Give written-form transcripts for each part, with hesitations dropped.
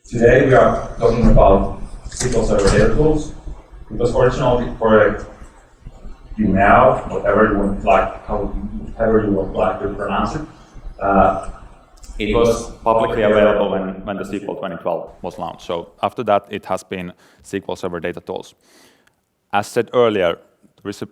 Today we are talking about SQL Server data tools. It was originally for you now, whatever you want, like however you would like to pronounce it. It was publicly available when the SQL 2012 was launched. So after that, it has been SQL Server data tools. As said earlier, there is a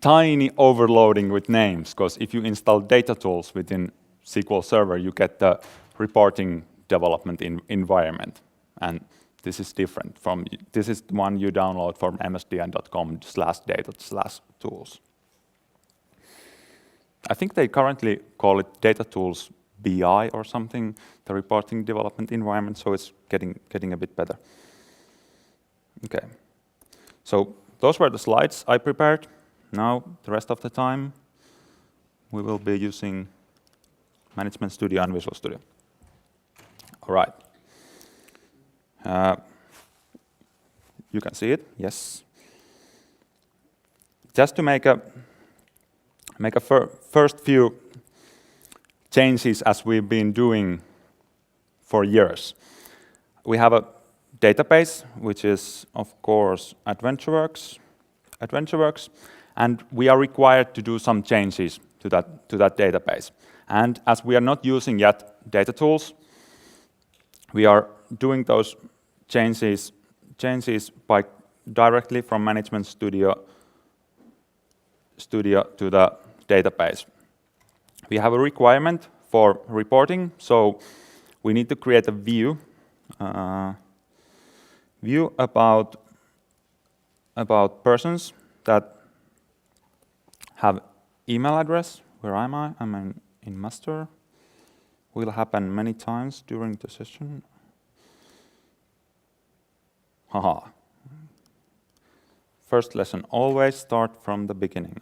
tiny overloading with names, because if you install data tools within SQL Server, you get the reporting development environment. And this is different from, this is the one you download from msdn.com/data/tools. I think they currently call it Data Tools BI or something, the reporting development environment, so it's getting a bit better. Okay, so those were the slides I prepared. Now, the rest of the time, we will be using Management Studio and Visual Studio. All right. You can see it, yes. Just to make a first few changes as we've been doing for years. We have a database, which is, of course, AdventureWorks, and we are required to do some changes to that database. And as we are not using yet data tools, we are doing those changes by directly from Management Studio to the database. We have a requirement for reporting, so we need to create a view about persons that have email address. Where am I? I'm in master. Will happen many times during the session. Haha. First lesson, always start from the beginning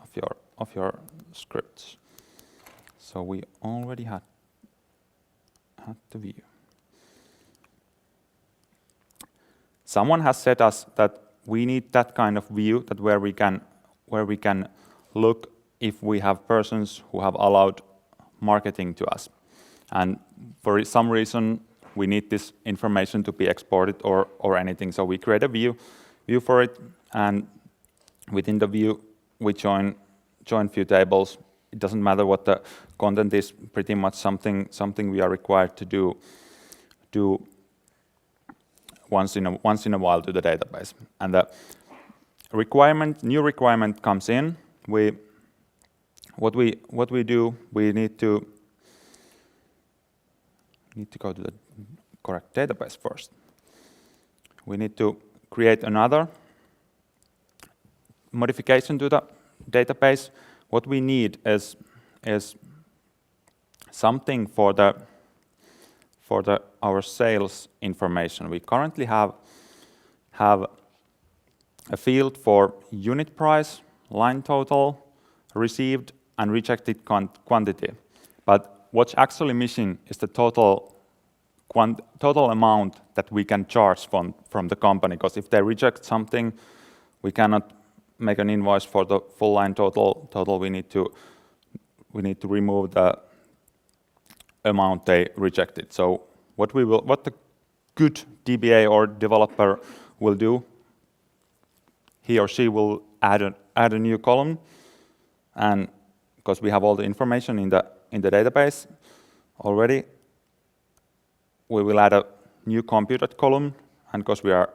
of your scripts. So we already had the view. Someone has said us that we need that kind of view that where we can look if we have persons who have allowed marketing to us. And for some reason, we need this information to be exported or anything. So we create a view for it, and within the view, we join few tables. It doesn't matter what the content is, pretty much something we are required to do once in a while to the database. And the new requirement comes in. What we do, we need to go to the correct database first. We need to create another modification to the database. What we need is something for our sales information. We currently have a field for unit price, line total, received and rejected quantity. But what's actually missing is the total amount that we can charge from the company. Because if they reject something, we cannot make an invoice for the full line total. We need to remove the amount they rejected. So what the good DBA or developer will do, he or she will add a new column, and because we have all the information in the database already, we will add a new computed column, and because we are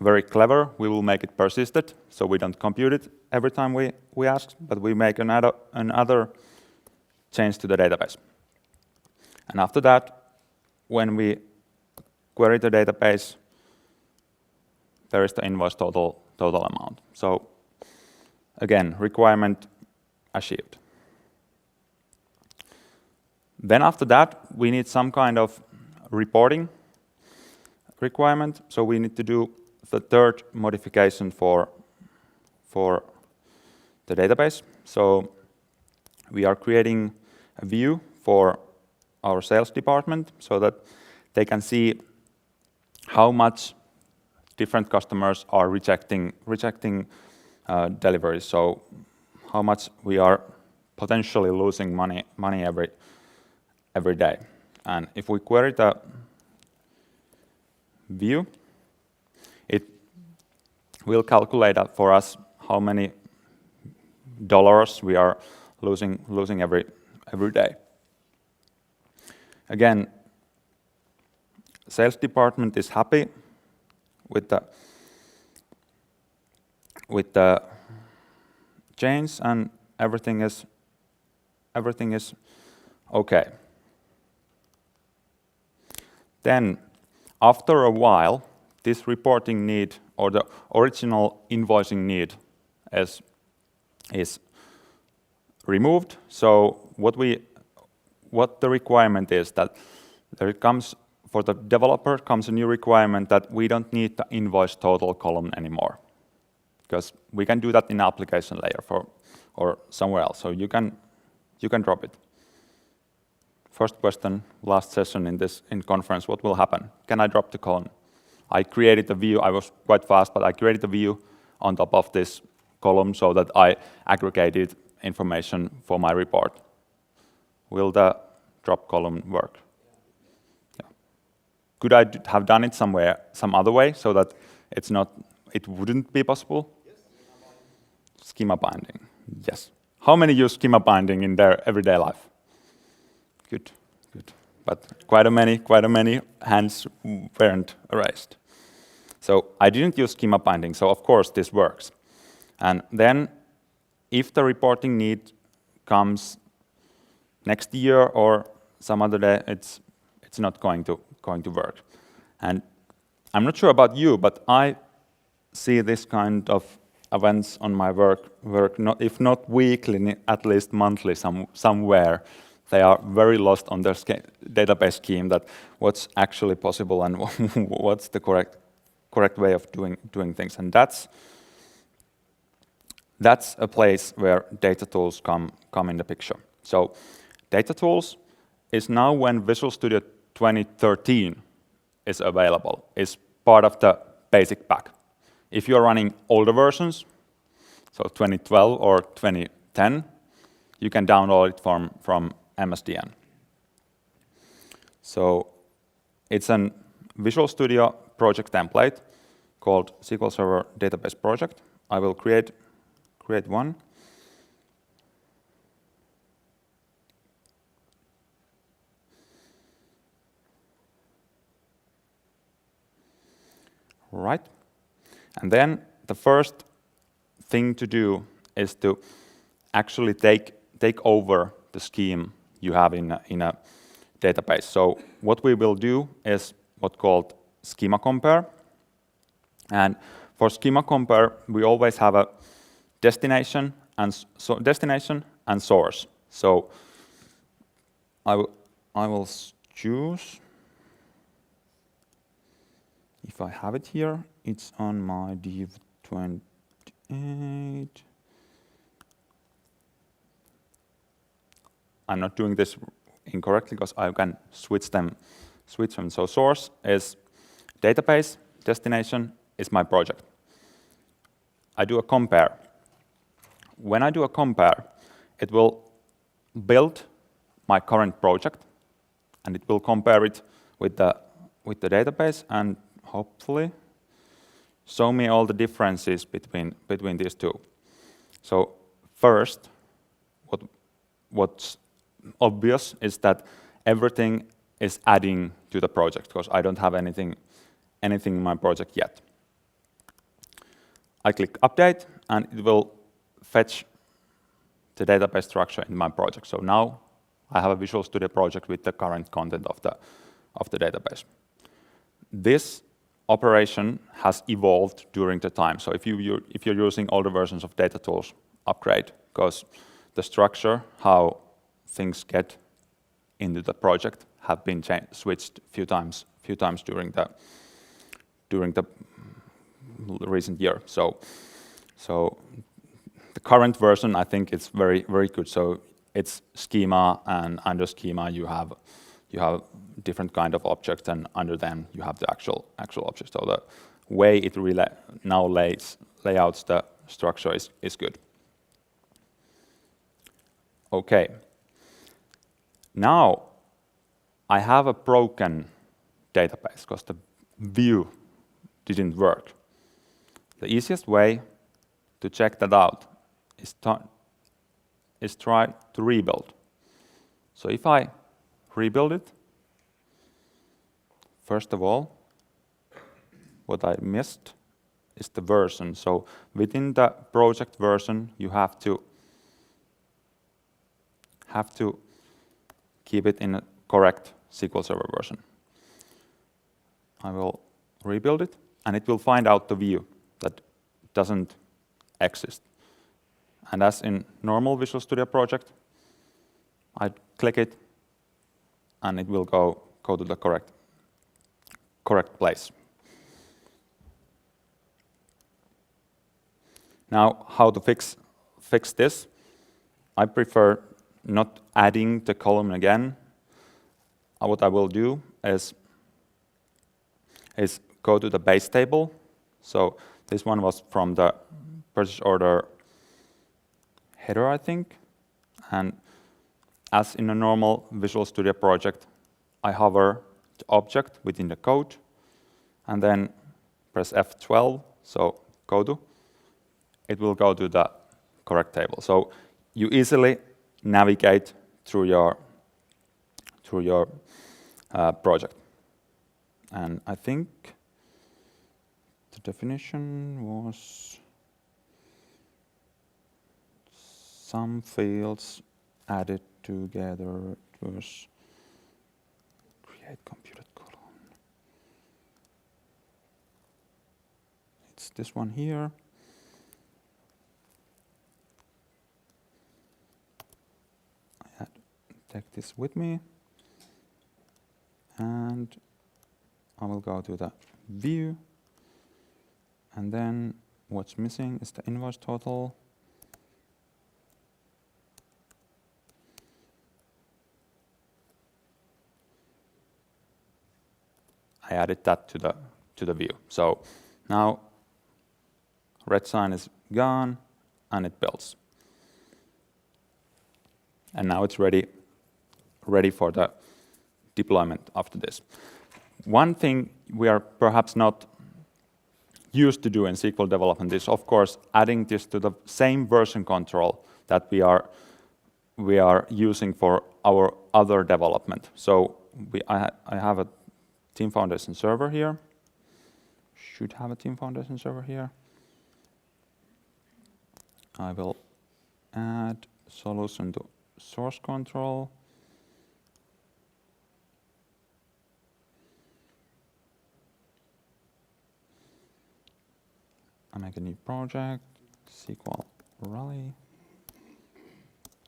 very clever, we will make it persisted, so we don't compute it every time we ask, but we make another change to the database. And after that, when we query the database, there is the invoice total amount. So again, requirement achieved. Then after that, we need some kind of reporting requirement. So we need to do the third modification for the database. So we are creating a view for our sales department so that they can see how much different customers are rejecting deliveries. So how much we are potentially losing money every day. And if we query the view. It will calculate for us how many dollars we are losing every day. Again, sales department is happy with the change, and everything is okay. Then, after a while, this reporting need or the original invoicing need is removed. So what the requirement is that there comes for the developer comes a new requirement that we don't need the invoice total column anymore, because we can do that in application layer or somewhere else. So you can drop it. First question, last session in conference, what will happen? Can I drop the column? I created a view. I was quite fast, but I created a view on top of this column so that I aggregated information for my report. Will the drop column work? Yeah. Could I have done it some other way so that it wouldn't be possible? Yes. Schema binding. Yes. How many use schema binding in their everyday life? Good. But quite a many hands weren't raised. So I didn't use schema binding, so of course this works. And then if the reporting need comes next year or some other day, it's not going to work. And I'm not sure about you, but I see this kind of events on my work if not weekly, at least monthly somewhere. They are very lost on their database scheme, that what's actually possible and what's the correct way of doing things. And that's a place where data tools come in the picture. So data tools is now when Visual Studio 2013 is available, is part of the basic pack. If you're running older versions, so 2012 or 2010, you can download it from MSDN. So it's a Visual Studio project template called SQL Server Database Project. I will create one. Right. And then the first thing to do is to actually take over the scheme you have in a database. So what we will do is what's called Schema Compare. And for Schema Compare, we always have a destination and source. So I will choose. If I have it here, it's on my div 28. I'm not doing this incorrectly because I can switch them. So source is database, destination is my project. I do a compare. When I do a compare, it will build my current project, and it will compare it with the database and hopefully show me all the differences between these two. So first, what's obvious is that everything is adding to the project, because I don't have anything in my project yet. I click update, and it will fetch the database structure in my project. So now I have a Visual Studio project with the current content of the database. This operation has evolved during the time. So if you're using older versions of data tools, upgrade, because the structure, how things get into the project, have been switched few times during the recent year. So the current version, I think, it's very good. So it's schema, and under schema you have different kind of objects, and under them you have the actual object. So the way it really now layouts the structure is good. Okay. Now I have a broken database, because the view didn't work. The easiest way to check that out is try to rebuild. So if I rebuild it, first of all, what I missed is the version. So within the project version, you have to keep it in a correct SQL Server version. I will rebuild it, and it will find out the view that doesn't exist. And as in normal Visual Studio project, I click it, and it will go to the correct place. Now, how to fix this? I prefer not adding the column again. What I will do is go to the base table. So this one was from the purchase order header, I think. And as in a normal Visual Studio project, I hover the object within the code, and then press F12, so go to. It will go to the correct table. So you easily navigate through your project. And I think the definition was some fields added together. It was create computed column. It's this one here. Take this with me, and I will go to the view, and then what's missing is the invoice total. I added that to the view. So now red sign is gone, and it builds. And now it's ready for the deployment after this. One thing we are perhaps not used to do in SQL development is, of course, adding this to the same version control that we are using for our other development. So I have a Team Foundation server here. Should have a Team Foundation server here. I will add solution to source control. I make a new project, SQL Rally.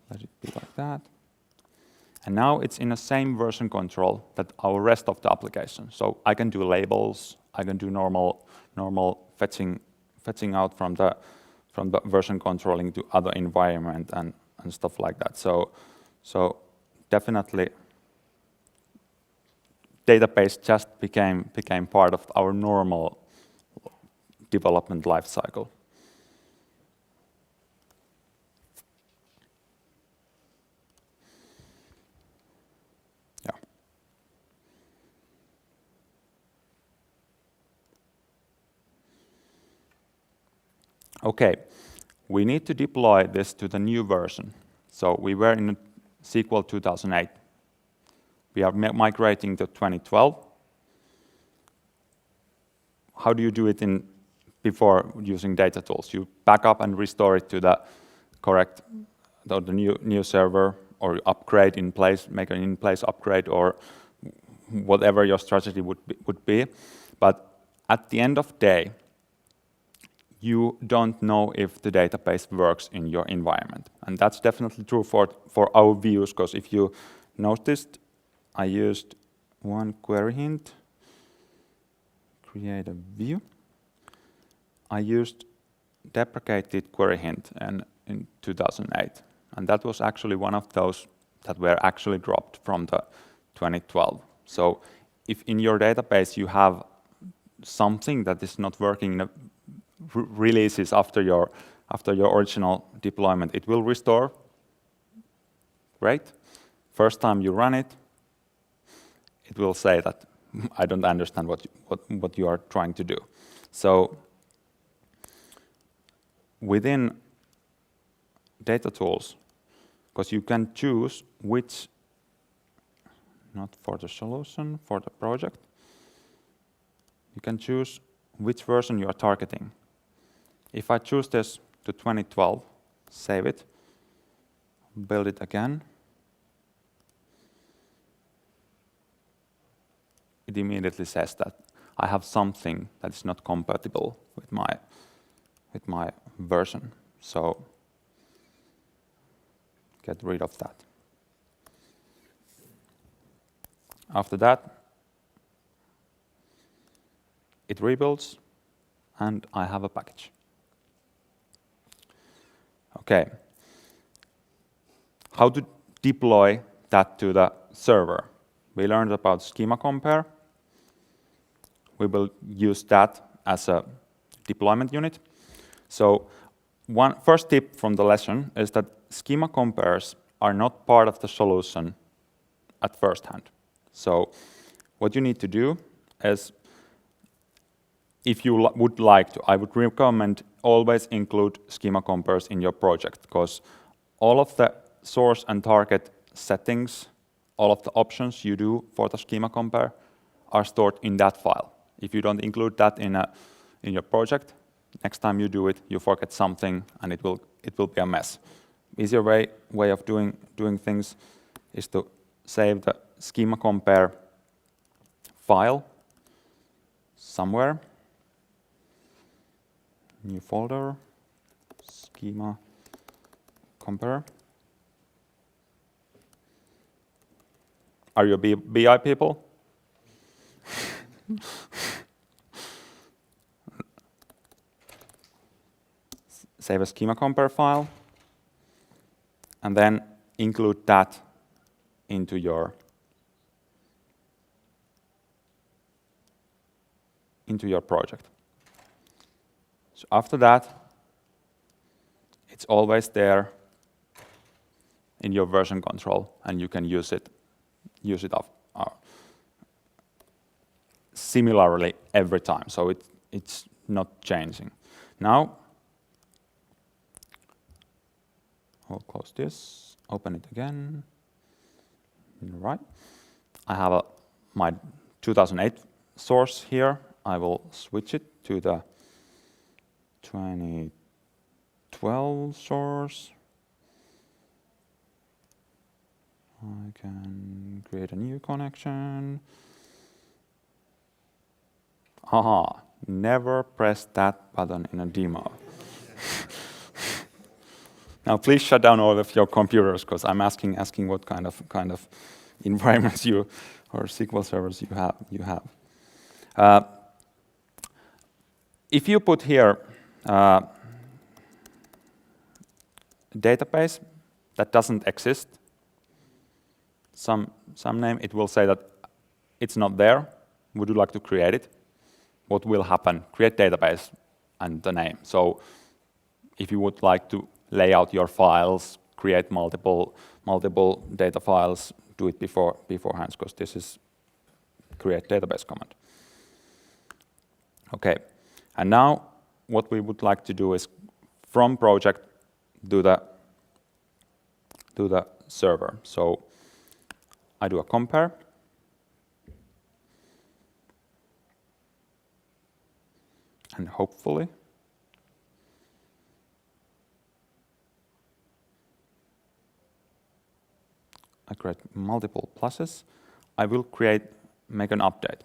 Let it be like that. And now it's in the same version control that our rest of the application. So I can do labels, I can do normal fetching out from the version controlling to other environment and stuff like that. So definitely database just became part of our normal development life cycle. Yeah. Okay, we need to deploy this to the new version. So we were in SQL 2008. We are migrating to 2012. How do you do it before using data tools? You back up and restore it to the correct, the new server, or upgrade in place, make an in-place upgrade, or whatever your strategy would be. But at the end of the day, you don't know if the database works in your environment. And that's definitely true for our views, because if you noticed, I used one query hint, create a view. I used deprecated query hint in 2008. And that was actually one of those that were actually dropped from the 2012. So if in your database you have something that is not working in the releases after your original deployment, it will restore. Great. First time you run it, it will say that I don't understand what you are trying to do. So within data tools, because you can choose which, not for the solution, for the project, you can choose which version you are targeting. If I choose this to 2012, save it, build it again, it immediately says that I have something that is not compatible with my version. So get rid of that. After that, it rebuilds, and I have a package. Okay. How to deploy that to the server? We learned about Schema Compare. We will use that as a deployment unit. So first tip from the lesson is that Schema Compares are not part of the solution at first hand. So what you need to do is, if you would like to, I would recommend always include Schema Compares in your project, because all of the source and target settings, all of the options you do for the Schema Compare are stored in that file. If you don't include that in your project, next time you do it, you forget something, and it will be a mess. Easier way of doing things is to save the Schema Compare file somewhere. New folder, Schema Compare. Are you BI people? Save a Schema Compare file, and then include that into your project. So after that, it's always there in your version control, and you can use it similarly every time. So it's not changing. Now, I'll close this, open it again. Right. I have my 2008 source here. I will switch it to the 2012 source. I can create a new connection. Haha, never press that button in a demo. Now please shut down all of your computers, because I'm asking what kind of environments or SQL servers you have. If you put here database that doesn't exist, some name, it will say that it's not there. Would you like to create it? What will happen? Create database and the name. So if you would like to lay out your files, create multiple data files, do it beforehand, because this is create database command. Okay, and now what we would like to do is from project do the server. So I do a compare. And hopefully I create multiple pluses. I will make an update.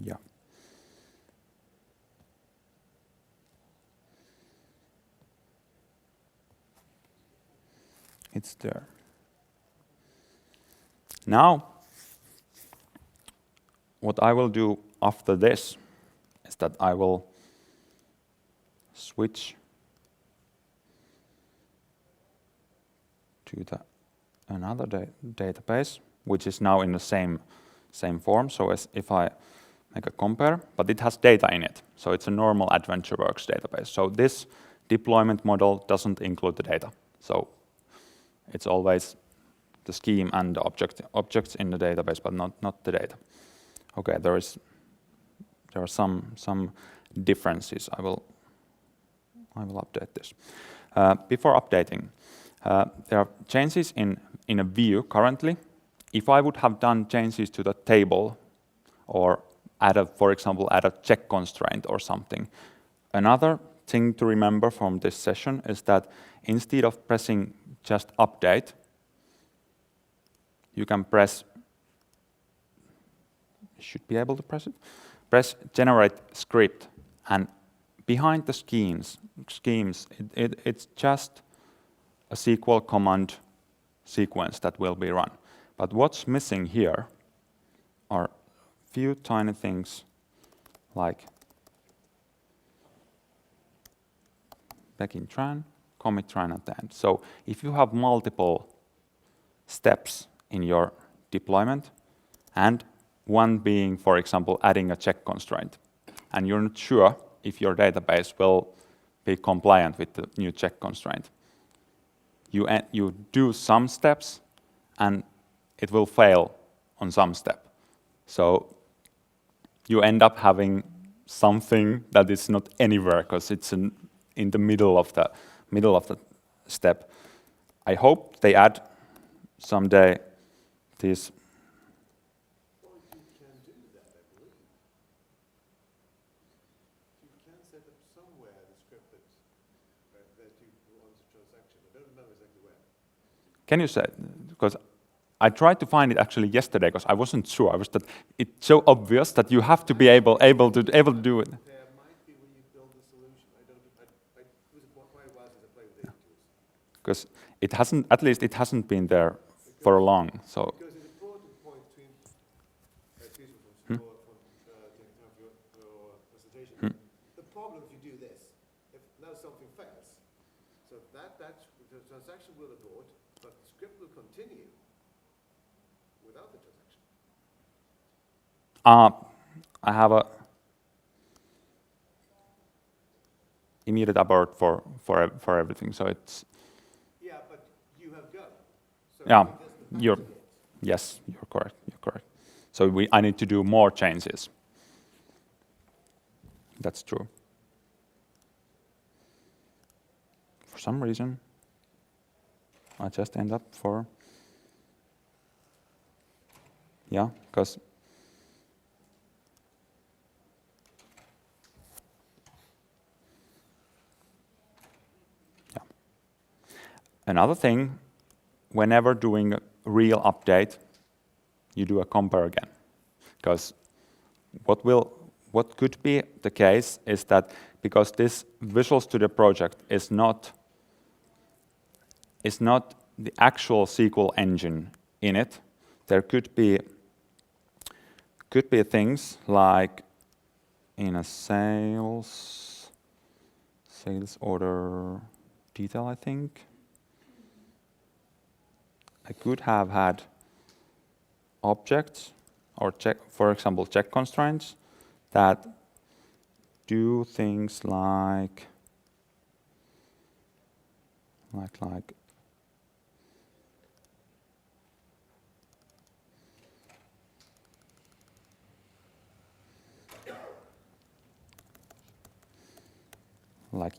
Yeah. It's there. Now, what I will do after this is that I will switch to another database, which is now in the same form. So as if I make a compare, but it has data in it. So it's a normal AdventureWorks database. So this deployment model doesn't include the data. So It's always the scheme and the objects in the database, but not the data. Okay, there are some differences. I will update this. Before updating, there are changes in a view currently. If I would have done changes to the table, or for example, add a check constraint or something, another thing to remember from this session is that instead of pressing just update, you can press, should be able to press it, press generate script, and behind the schemes, it's just a SQL command sequence that will be run. But what's missing here are few tiny things like begin tran, commit tran at the end. So if you have multiple steps in your deployment, and one being, for example, adding a check constraint, and you're not sure if your database will be compliant with the new check constraint, you do some steps, and it will fail on some step. So you end up having something that is not anywhere because it's in the middle of the step. I hope they add someday this. Well, you can do that, I believe. You can set up somewhere the script that you want a transaction. I don't remember exactly where. Can you say? Because I tried to find it actually yesterday because I wasn't sure. I was that it's so obvious that you have to be able to do it. There might be where you build the solution. It was quite a while since I played with data tools. Because it hasn't, at least it hasn't been there for long. So Because it's important point between, excuse me from taking time for your presentation. The problem if you do this, if now something fails, so the transaction will abort, but the script will continue without the transaction. I have a immediate abort for everything. So it's Yeah, but you have go. So yeah. you're Yes, you're correct. You're correct. So I need to do more changes. That's true. For some reason, I just end up for because another thing, whenever doing a real update, you do a compare again. Because what could be the case is that because this Visual Studio project is not the actual SQL engine in it, there could be things like in a sales order detail, I think. I could have had objects or for example, check constraints that do things like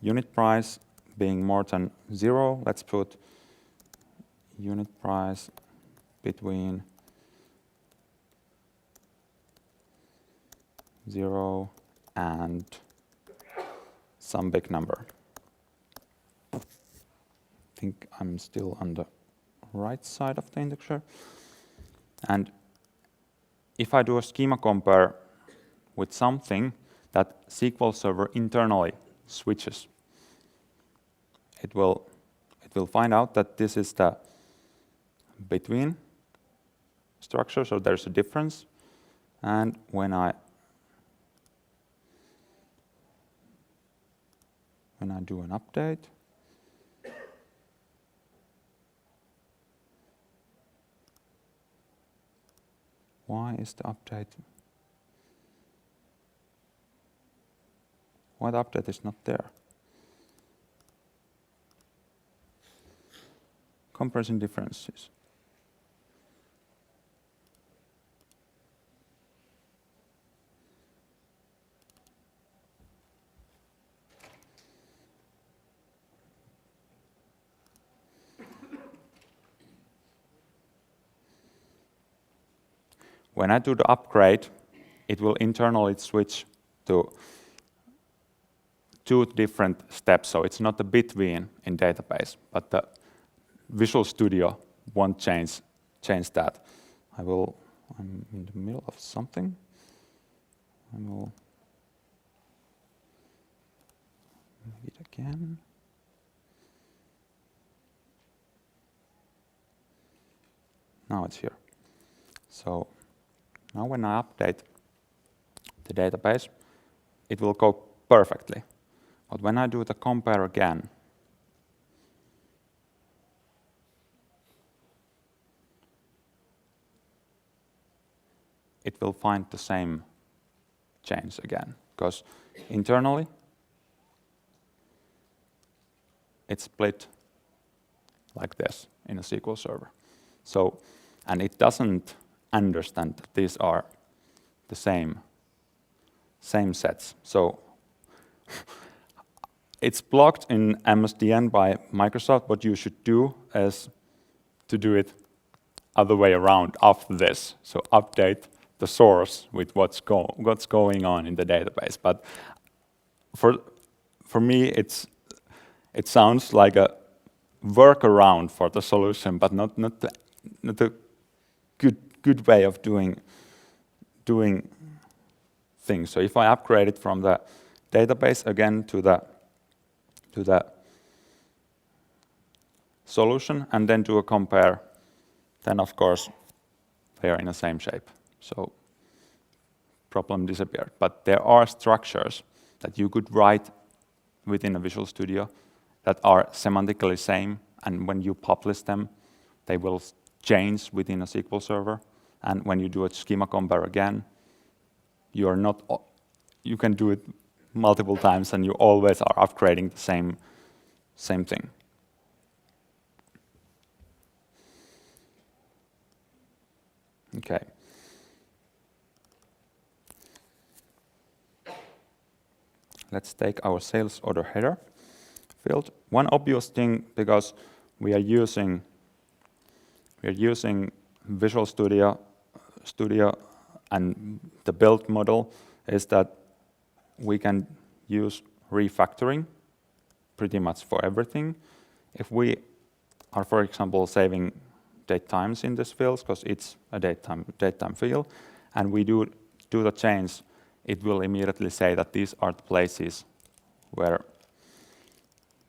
unit price being more than 0. Let's put unit price between 0 and some big number. I think I'm still on the right side of the indexer. And if I do a schema compare with something that SQL Server internally switches, it will find out that this is the between structure, so there's a difference. And when I do an update, why is the update? Why the update is not there? comparison differences. When I do the upgrade, it will internally switch to 2 different steps. So it's not a between in database, but the Visual Studio won't change that. I'm in the middle of something. I will make it again. Now it's here. So now when I update the database, it will go perfectly. But when I do the compare again, it will find the same change again, because internally it's split like this in a SQL server. So, and it doesn't understand that these are the same sets. So it's blocked in MSDN by Microsoft. What you should do is to do it other way around after this. So update the source with what's going on in the database. But for me, it sounds like a workaround for the solution, but not a good way of doing things. So if I upgrade it from the database again to the solution and then do a compare, then of course they are in the same shape. So problem disappeared. But there are structures that you could write within a Visual Studio that are semantically same, and when you publish them, they will change within a SQL server. And when you do a schema compare again, you can do it multiple times, and you always are upgrading the same thing. Okay. Let's take our sales order header field. One obvious thing, because we are using Visual Studio and the build model, is that we can use refactoring pretty much for everything. If we are, for example, saving date times in this field, because it's a date time field, and we do the change, it will immediately say that these are the places where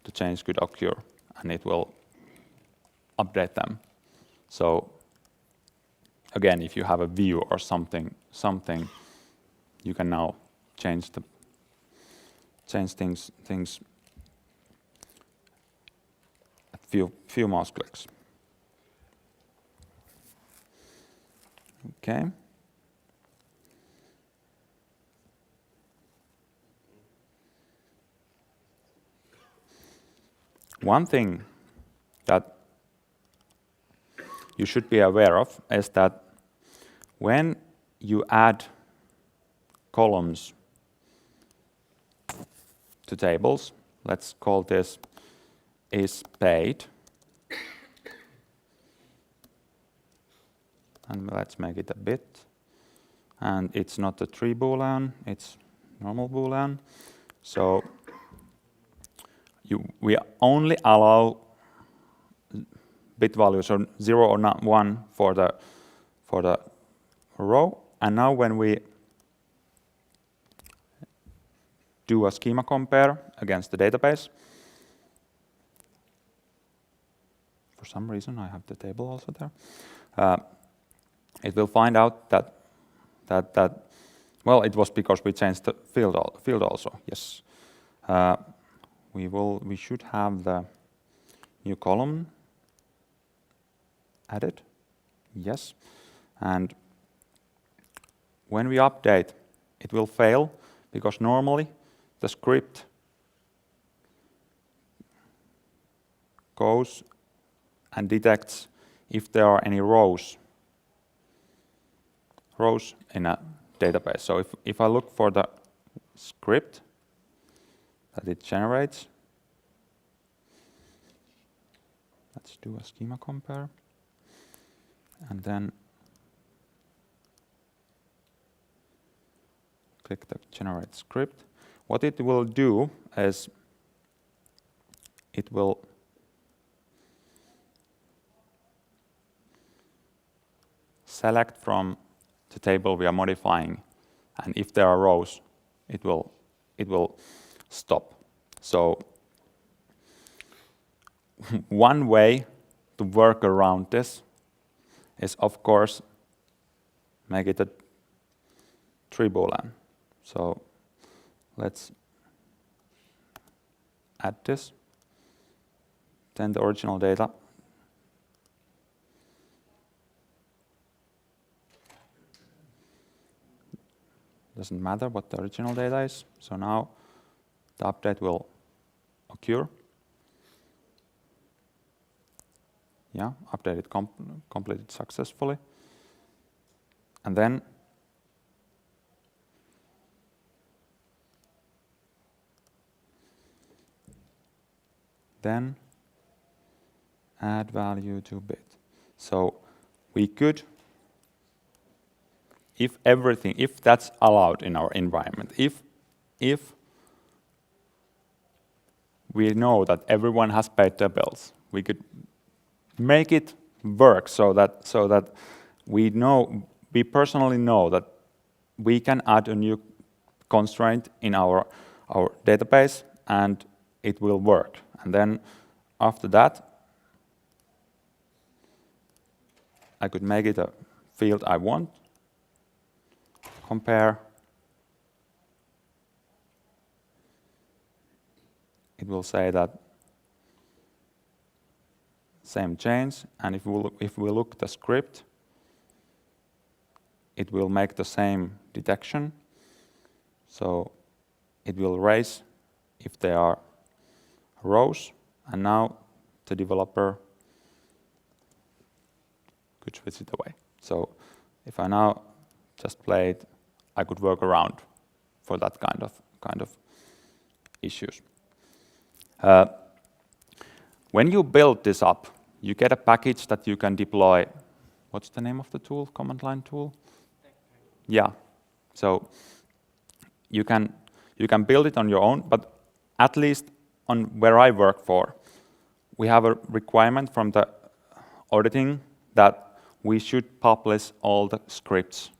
the change could occur, and it will update them. So again, if you have a view or something, you can now change things at few mouse clicks. Okay. One thing that you should be aware of is that when you add columns to tables, let's call this is paid, and let's make it a bit, and it's not a tree boolean, it's normal boolean. So we only allow bit values, or 0 or 1 for the row. And now when we do a schema compare against the database, for some reason I have the table also there, it will find out that well, it was because we changed the field also. Yes, we should have the new column added. Yes, and when we update, it will fail because normally the script goes and detects if there are any rows in a database. So if I look for the script that it generates, let's do a schema compare, and then click the generate script. What it will do is it will select from the table we are modifying, and if there are rows, it will stop. So one way to work around this is, of course, make it a tree boolean. So let's add this, then the original data. Doesn't matter what the original data is. So now the update will occur. Yeah, updated completed successfully. And then add value to bit. So we could, if that's allowed in our environment, if we know that everyone has paid their bills, we could make it work so that we personally know that we can add a new constraint in our database and it will work. And then after that, I could make it a field I want, compare. It will say that same change, and if we look at the script, it will make the same detection. So it will raise if there are rows, and now the developer could switch it away. So if I now just play it, I could work around for that kind of issues. When you build this up, you get a package that you can deploy. What's the name of the tool? Command line tool? Yeah. So you can build it on your own, but at least on where I work for, we have a requirement from the auditing that we should publish all the scripts,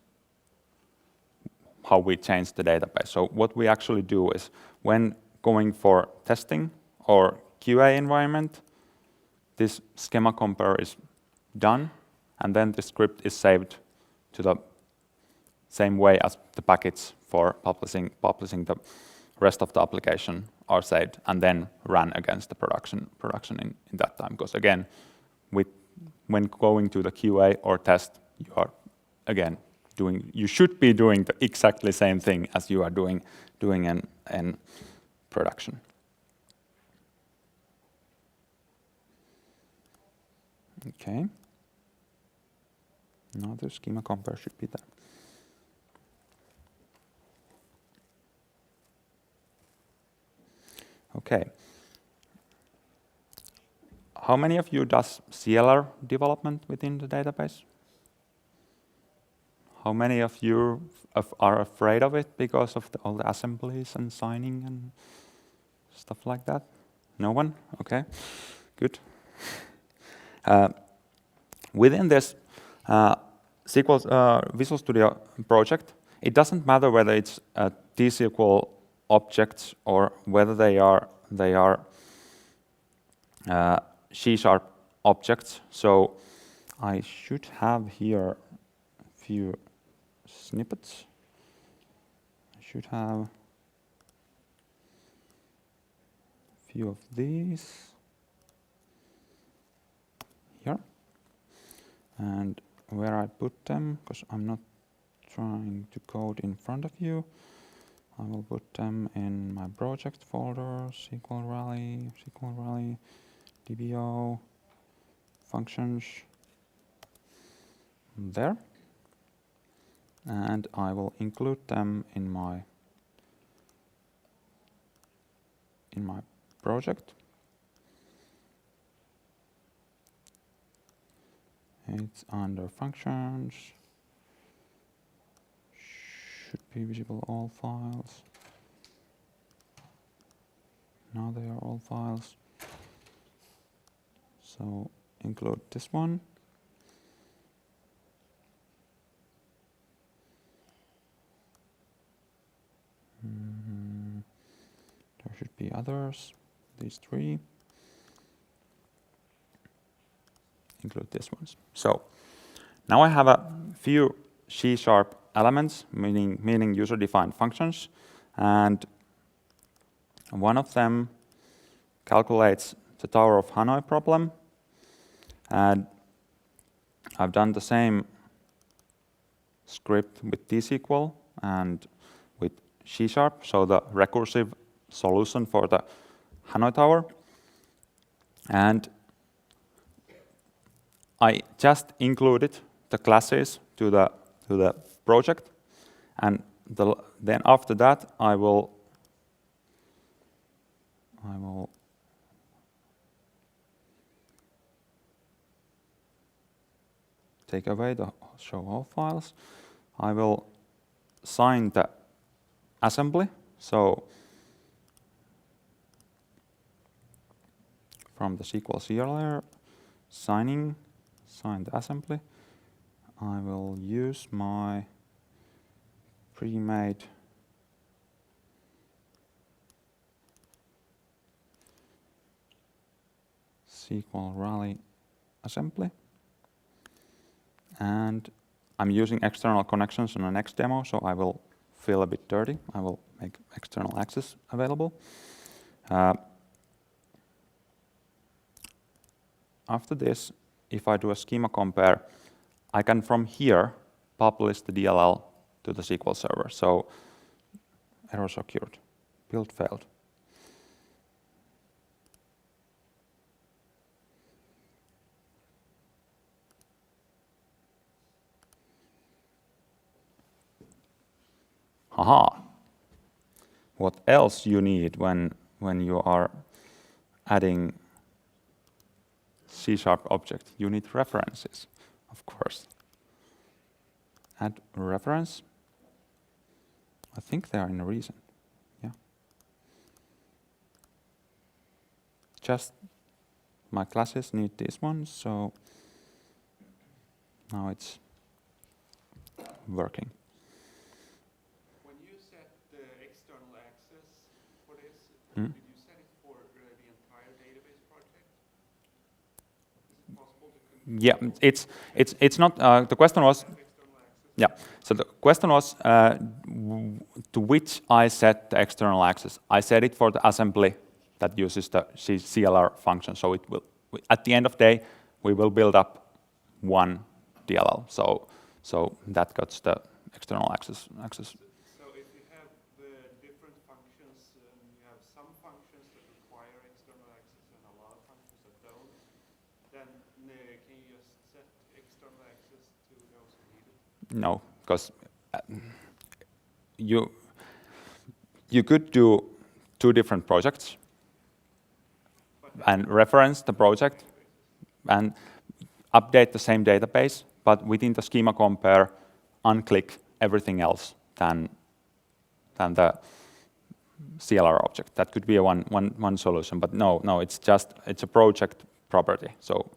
how we change the database. So what we actually do is, when going for testing or QA environment, this schema compare is done, and then the script is saved to the same way as the package for publishing the rest of the application are saved, and then run against the production in that time. Because again, when going to the QA or test, you are again you should be doing the exactly same thing as you are doing in production. Okay. Now the schema compare should be there. Okay. How many of you does CLR development within the database? How many of you are afraid of it because of all the assemblies and signing and stuff like that? No one? Okay, good. Within this Visual Studio project, it doesn't matter whether it's T-SQL objects or whether they are C# objects. So I should have here a few snippets. I should have a few of these here. And where I put them, because I'm not trying to code in front of you, I will put them in my project folder, SQL Rally, DBO, functions there, and I will include them in my project. It's under functions. Should be visible all files. Now they are all files. So include this one. There should be others, these three. Include these ones. So now I have a few C# elements, meaning user-defined functions, and one of them calculates the Tower of Hanoi problem, and I've done the same script with T-SQL and with C#, so the recursive solution for the Hanoi Tower. And I just included the classes to the project, and then after that I will take away the show all files. I will sign the assembly. So from the SQL CLR, sign the assembly. I will use my pre-made SQL Rally assembly. And I'm using external connections in the next demo, so I will feel a bit dirty. I will make external access available. After this, if I do a schema compare, I can from here publish the DLL to the SQL server. So errors occurred, build failed. Haha. What else you need when you are adding C# object? You need references, of course. Add reference. I think they are in a reason. Yeah. Just my classes need this one, so now it's working. When you set the external access for this, did you set it for the entire database project? Is it possible to Yeah, it's not. The question was. Yeah. So the question was to which I set the external access. I set it for the assembly that uses the CLR function. So it will. At the end of the day, we will build up one DLL. So that gets the external access. So if you have the different functions, you have some functions that require external access and a lot of functions that don't, then can you just set external access to those who need it? No, because you could do two different projects and reference the project and update the same database, but within the schema compare, unclick everything else than the CLR object. That could be a one solution, but no, it's a project property. So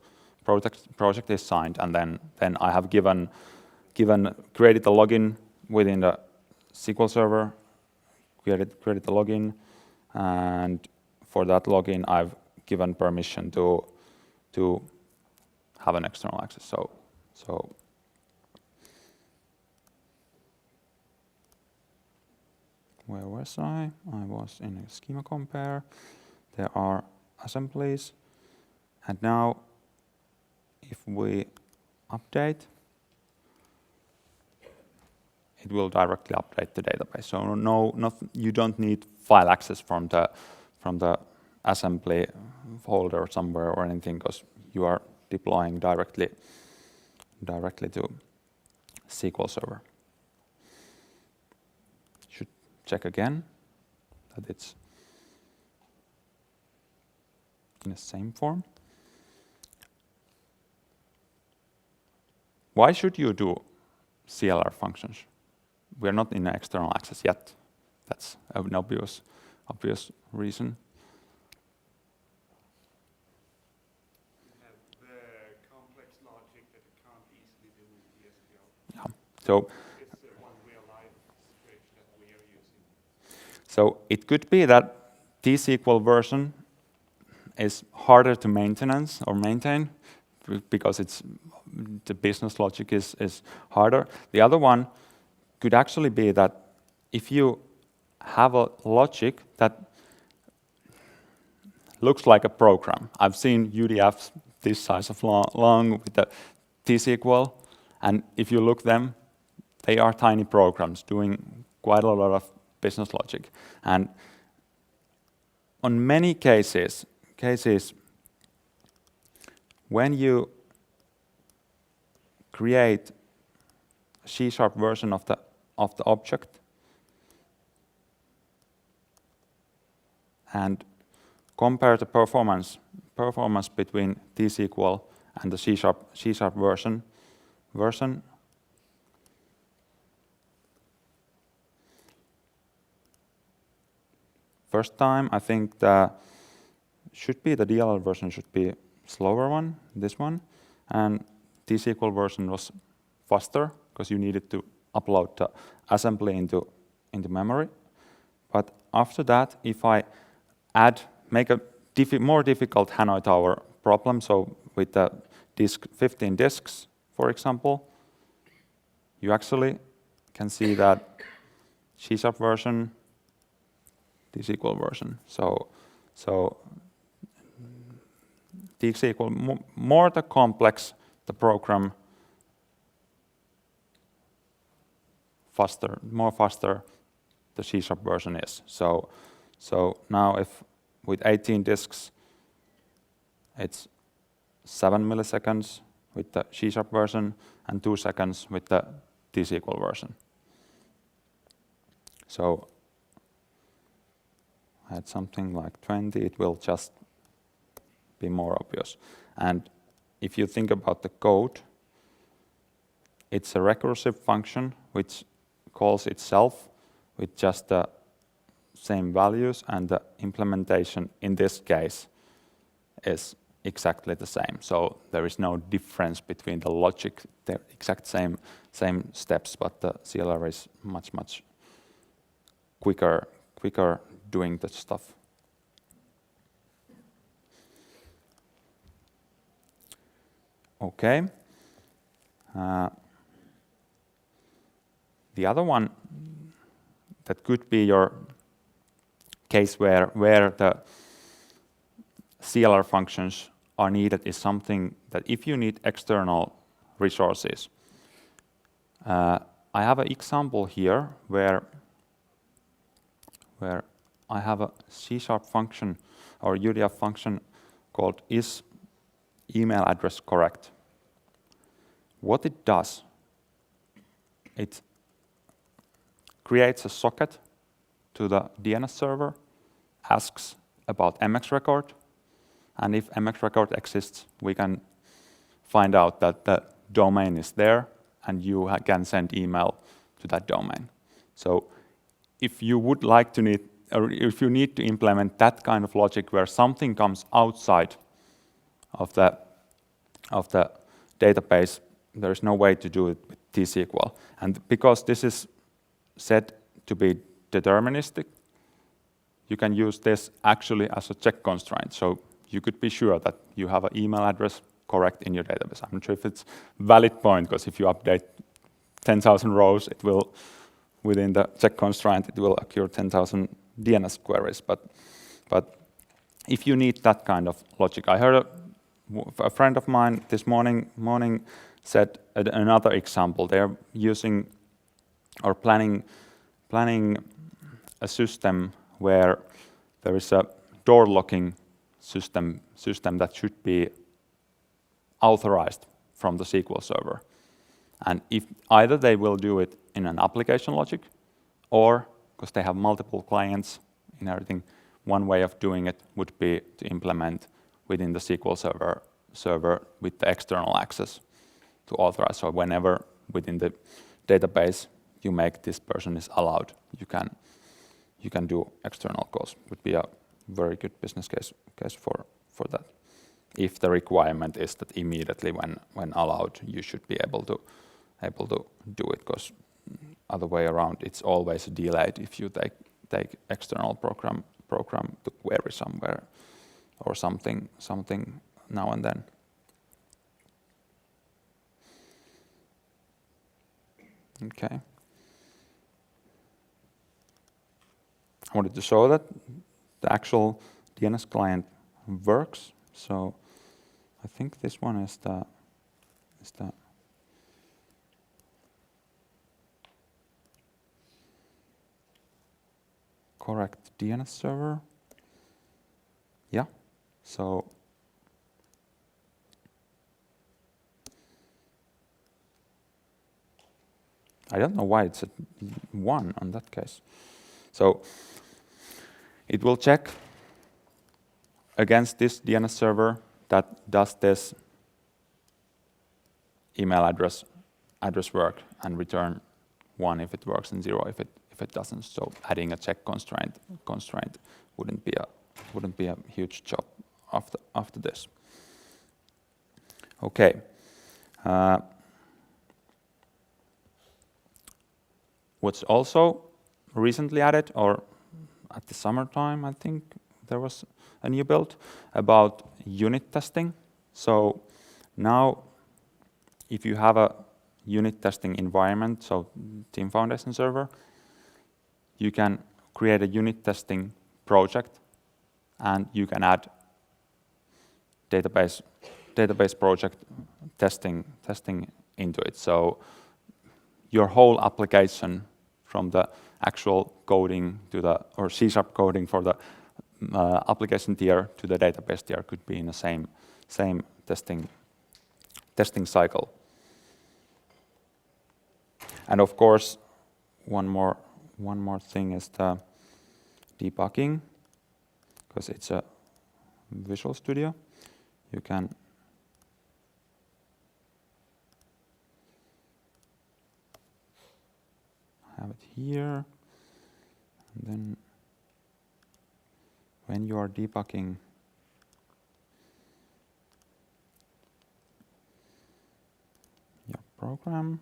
project is signed, and then I have created a login within the SQL server, created the login, and for that login I've given permission to have an external access. So where was I? I was in a schema compare. There are assemblies, and now if we update, it will directly update the database. So you don't need file access from the assembly folder somewhere or anything, because you are deploying directly to SQL Server. Should check again that it's in the same form. Why should you do CLR functions? We're not in external access yet. That's an obvious reason. You have the complex logic that you can't easily do with SQL. Yeah. So It's one real-life situation that we are using. So it could be that T-SQL version is harder to maintain because the business logic is harder. The other one could actually be that if you have a logic that looks like a program. I've seen UDFs this size of long with the T-SQL, and if you look them, they are tiny programs doing quite a lot of business logic. And on many cases, when you create a C# version of the object and compare the performance between T-SQL and the C# version. First time, I think the DLL version should be slower one, this one, and T-SQL version was faster because you needed to upload the assembly into memory. But after that, if I make a more difficult Hanoi Tower problem, so with the 15 disks, for example, you actually can see that C# version, T-SQL version. So T-SQL, more the complex the program, more faster the C# version is. So now if with 18 disks, it's 7 milliseconds with the C# version and 2 seconds with the T-SQL version. So I had something like 20, it will just be more obvious. And if you think about the code, it's a recursive function which calls itself with just the same values, and the implementation in this case is exactly the same. So there is no difference between the logic, the exact same steps, but the CLR is much quicker doing the stuff. Okay. The other one that could be your case where the CLR functions are needed is something that if you need external resources. I have an example here where I have a C# function or UDF function called is email address correct. What it does, it creates a socket to the DNS server, asks about MX record, and if MX record exists, we can find out that the domain is there, and you can send email to that domain. So if you would like to need, or if you need to implement that kind of logic where something comes outside of the database, there is no way to do it with T-SQL. And because this is said to be deterministic, you can use this actually as a check constraint. So you could be sure that you have an email address correct in your database. I'm not sure if it's a valid point, because if you update 10,000 rows, it will, within the check constraint, it will occur 10,000 DNS queries. But if you need that kind of logic, I heard a friend of mine this morning said another example. They're using or planning a system where there is a door locking system that should be authorized from the SQL Server. And if either they will do it in an application logic, or because they have multiple clients in everything, one way of doing it would be to implement within the SQL server with the external access to authorize. So whenever within the database you make this person is allowed, you can do external calls. Would be a very good business case for that. If the requirement is that immediately when allowed, you should be able to do it, because other way around, it's always delayed if you take external program to query somewhere or something now and then. Okay. I wanted to show that the actual DNS client works. So I think this one is the correct DNS server. Yeah. So I don't know why it's a 1 on that case. So it will check against this DNS server that does this email address work, and return 1 if it works and 0 if it doesn't. So adding a check constraint wouldn't be a huge job after this. Okay. What's also recently added, or at the summertime, I think there was a new build about unit testing. So now, if you have a unit testing environment, so Team Foundation server, you can create a unit testing project, and you can add database project testing into it. So your whole application, from the actual coding to the C# coding for the application tier to the database tier, could be in the same testing cycle. And of course, one more thing is the debugging, because it's a Visual Studio. You can have it here, and then when you are debugging your program,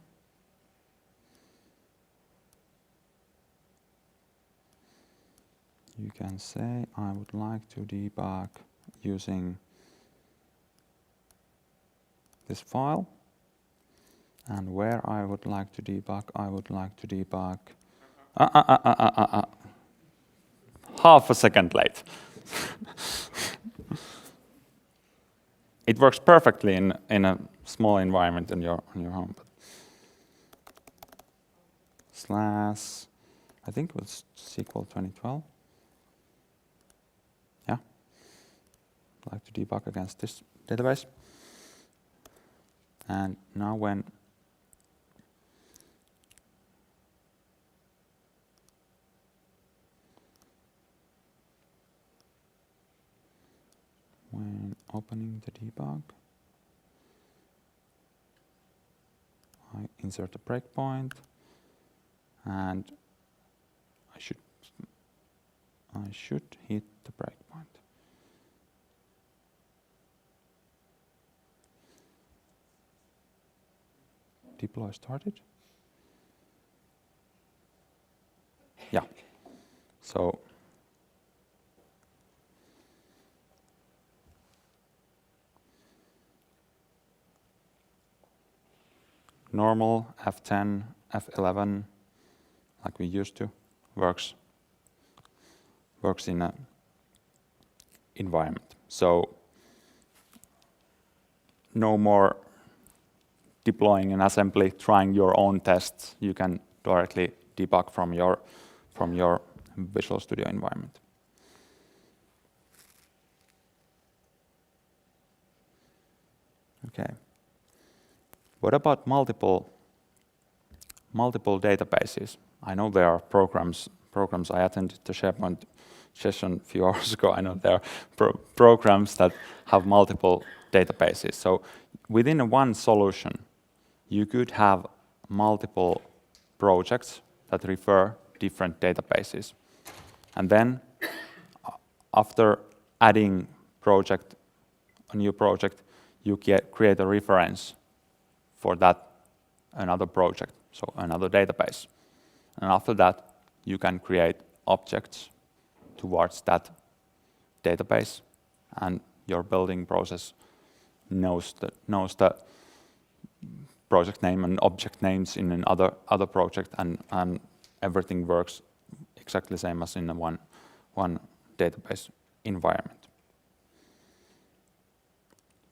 you can say, I would like to debug using this file. And where I would like to debug, half a second late. It works perfectly in a small environment in your home. / I think it was SQL 2012. Yeah. I'd like to debug against this database. And now when opening the debug, I insert a breakpoint, and I should hit the breakpoint. Deploy started. Yeah. So normal F10, F11, like we used to, works in an environment. So no more deploying an assembly, trying your own tests. You can directly debug from your Visual Studio environment. Okay. What about multiple databases? I know there are programs. I attended the SharePoint session a few hours ago. I know there are programs that have multiple databases. So within one solution, you could have multiple projects that refer different databases. And then after adding a new project, you create a reference for that another project, so another database. And after that, you can create objects towards that database, and your building process knows the project name and object names in another project, and everything works exactly the same as in a one database environment.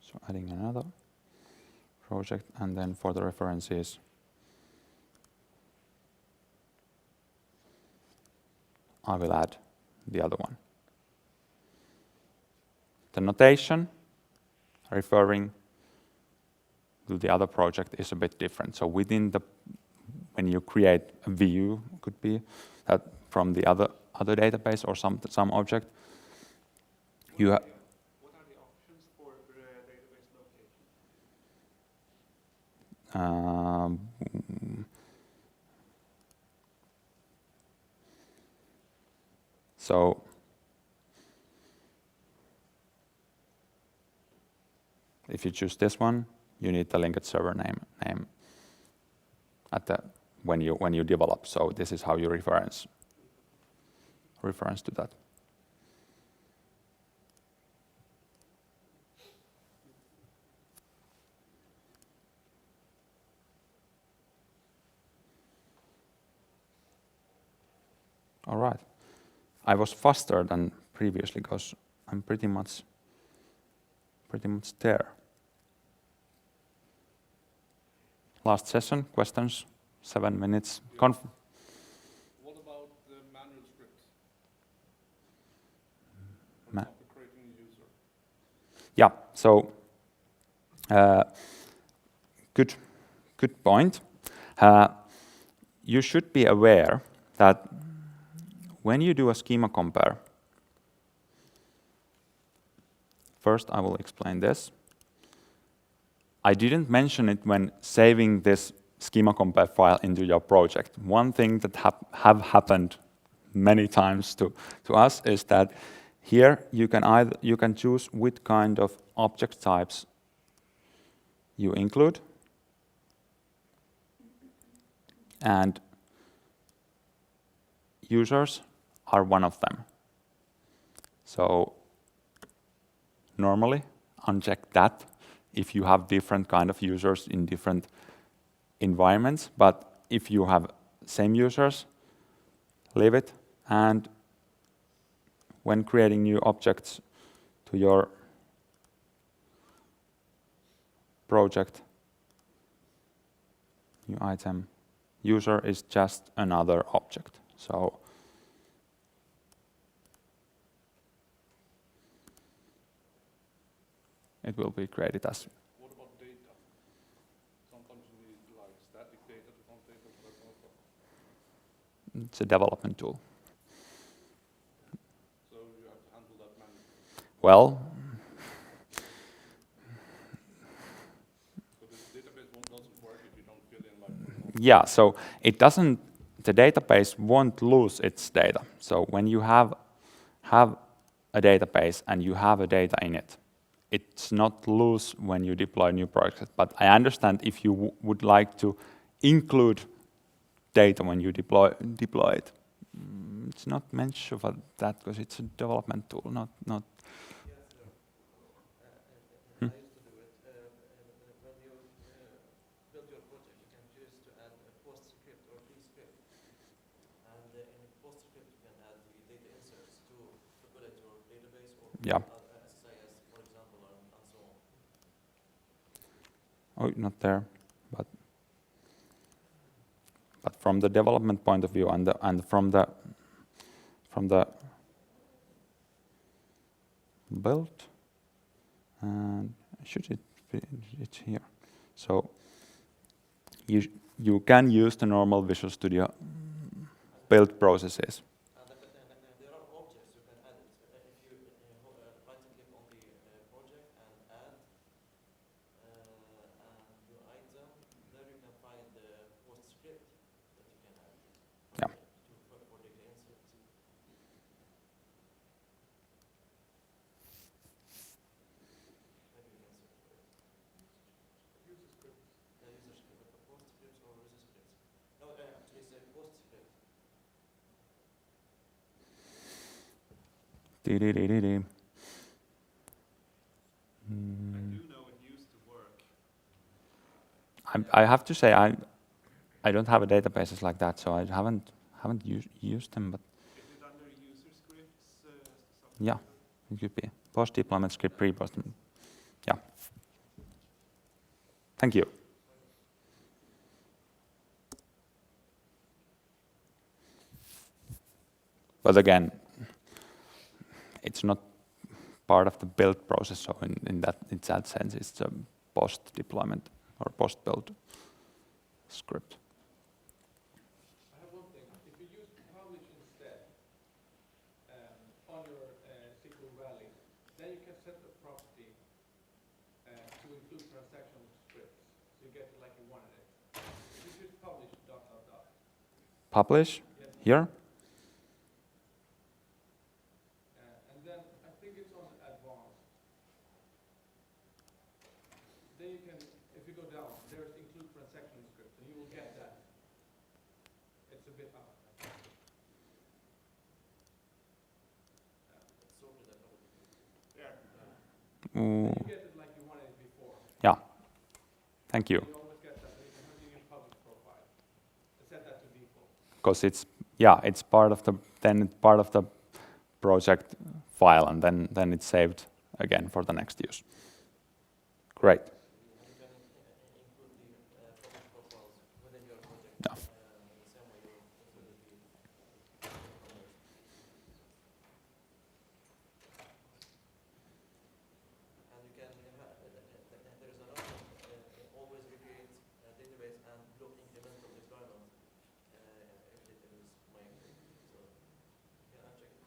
So adding another project, and then for the references, I will add the other one. The notation referring to the other project is a bit different. So when you create a view, could be that from the other database or some object, you have. What are the options for database location? So if you choose this one, you need the linked server name at the when you develop. So this is how you reference to that. All right. I was faster than previously because I'm pretty much there. Last session, questions, 7 minutes. What about the manual script? Creating a user. Yeah, so good point. You should be aware that when you do a schema compare, first I will explain this. I didn't mention it when saving this schema compare file into your project. One thing that have happened many times to us is that here you can choose which kind of object types you include, and users are one of them. So normally uncheck that if you have different kind of users in different environments, but if you have same users, leave it, and when creating new objects to your project, new item, user is just another object. So it will be created as. What about data? Sometimes we need like static data to count data, but that's not problem. It's a development tool. So you have to handle that manually. Well, so the database doesn't work if you don't fill in like. yeah, so it doesn't. The database won't lose its data. So when you have a database and you have a data in it, it's not loose when you deploy new projects. But I understand if you would like to include data when you deploy it. It's not mentioned for that because it's a development tool, not. Yes, I used to do it. When you build your project, you can choose to add a PostScript or pre-script. And in PostScript, you can add the data inserts to populate your database or Yeah. SSIS, for example, and so on. Oh, not there, but from the development point of view and from the build, and should it it's here. So you can use the normal Visual Studio build processes. And there are objects you can add it. If you right-click on the project and add, and new item, there you can find the post script that you can add. Yeah. For data insert. Maybe you can search for it. User scripts. User script, post scripts or user scripts. No, actually it's a post script. Dee-dee-dee-dee-dee. I do know it used to work. I have to say I don't have a databases like that, so I haven't used them. But Is it under user scripts? Something yeah, like that? it could be post deployment script, pre-post. Yeah. Thank you. But again, it's not part of the build process, so in that sense, it's a post deployment or post build script. I have one thing. If you use publish instead on your SQL Valley, then you can set the property to include transactional scripts. So you get it like you wanted it. If you use publish dot dot dot. Publish Yes. here. And then I think it's on advanced. Then you can, if you go down, there's include transactional scripts, and you will get that. It's a bit up. It's sorted that out. There. Ooh, You get it like you wanted it before. yeah. Thank you. You always get that. You can have it in your public profile. And set that to default. Because it's part of the project file, and then it's saved again for the next use. Great. And you can include the public profiles within your project. Yeah. In the same way you included the and you can there is an option always recreate database and block incremental deployment if database migrated. So you can uncheck it.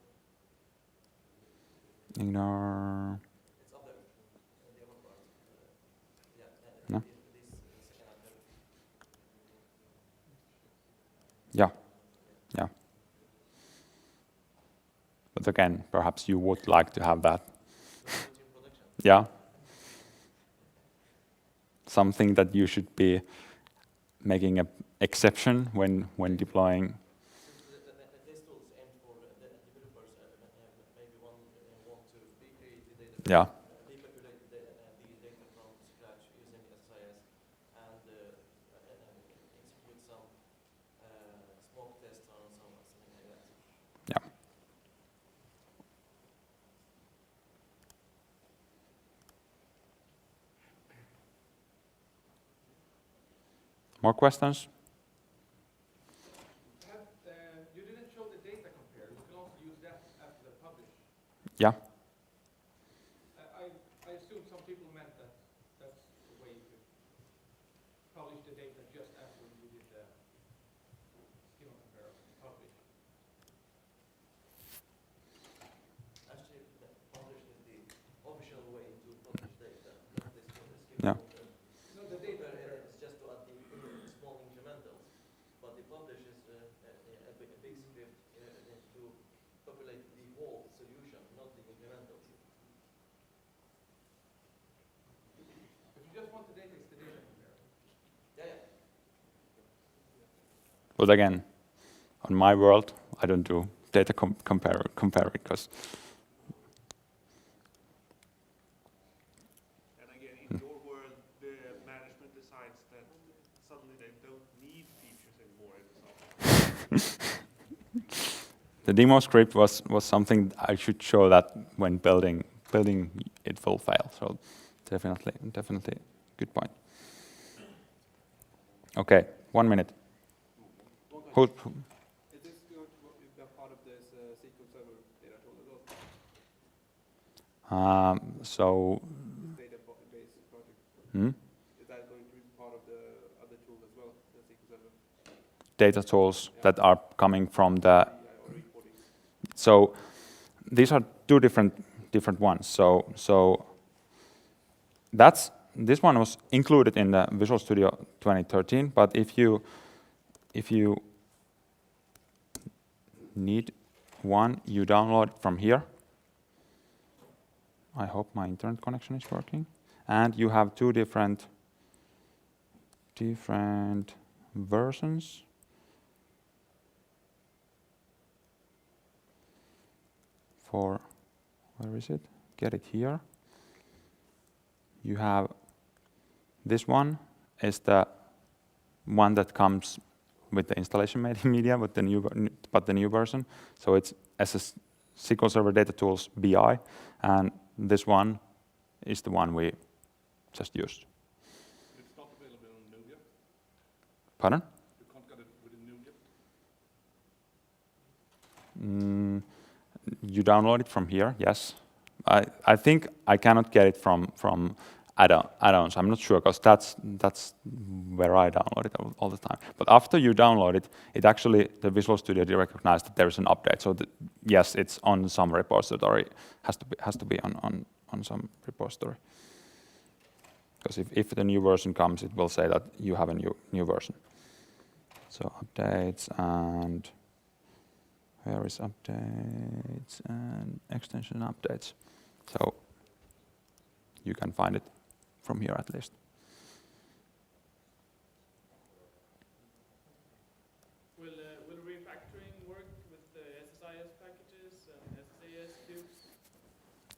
Ignore. It's up there. The other part. Yeah. No? This second and third. Yeah. Yeah. But again, perhaps you would like to have that. Routine production. Yeah. Something that you should be making an exception when deploying. These tools aimed for the developers, maybe want to recreate the data, Yeah. recalculate the data from scratch using SIS, and execute some smoke tests or something like that. Yeah. More questions? You didn't show the data compare. You can also use that after the publish. Yeah. I assume some people meant that that's the way you could publish the data just after you did the schema compare publish. Actually, the publish is the official way to publish data. Not this schema Yeah. compare. No, the data Compare compare. is just to add the small incrementals, but the publish is a big script to populate the whole solution, not the incrementals. If you just want the data, it's the data compare. Yeah. But again, on my world, I don't do data compare because And again, in your world, the management decides that suddenly they don't need features anymore in the software. the demo script was something I should show that when building it will fail. So definitely good point. Okay, 1 minute. Who, Is this going to be a part of this SQL Server data tool as well? so Database project? Hmm? Is that going to be part of the other tool as well, the SQL Server Data tools that are coming from the. BI or reporting? So these are two different ones. So this one was included in the Visual Studio 2013. But if you need one, you download it from here. I hope my internet connection is working. And you have two different versions. For, where is it? Get it here. You have this one is the one that comes with the installation media, but the new version. So it's SQL Server Data Tools BI, and this one is the one we just used. It's not available on new yet? Pardon? You can't get it within new yet? You download it from here, yes. I think I cannot get it from add-ons. I'm not sure, because that's where I download it all the time. But after you download it, the Visual Studio recognizes that there is an update. So yes, it's on some repository. Has to be on some repository. Because if the new version comes, it will say that you have a new version. So updates, and where is updates and extension updates? So you can find it from here at least. Will refactoring work with the SSIS packages and SSIS cubes?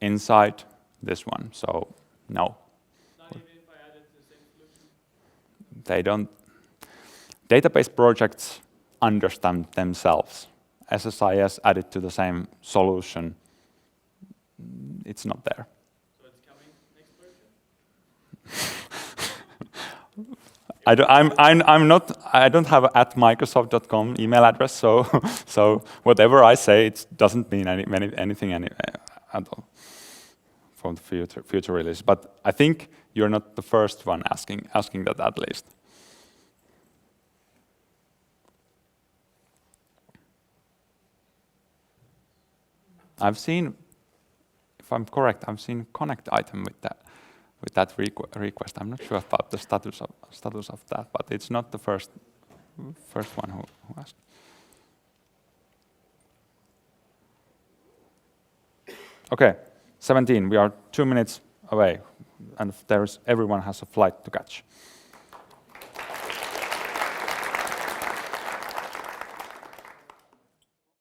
Inside this one, so no. Not even if I add it to the same solution? They don't. Database projects understand themselves. SSIS added to the same solution, it's not there. So it's coming next version? I don't have a @microsoft.com email address, so whatever I say, it doesn't mean anything at all for the future release. But I think you're not the first one asking that, at least. I've seen, if I'm correct, I've seen connect item with that request. I'm not sure about the status of that, but it's not the first one who asked. Okay, 17. We are 2 minutes away, and everyone has a flight to catch.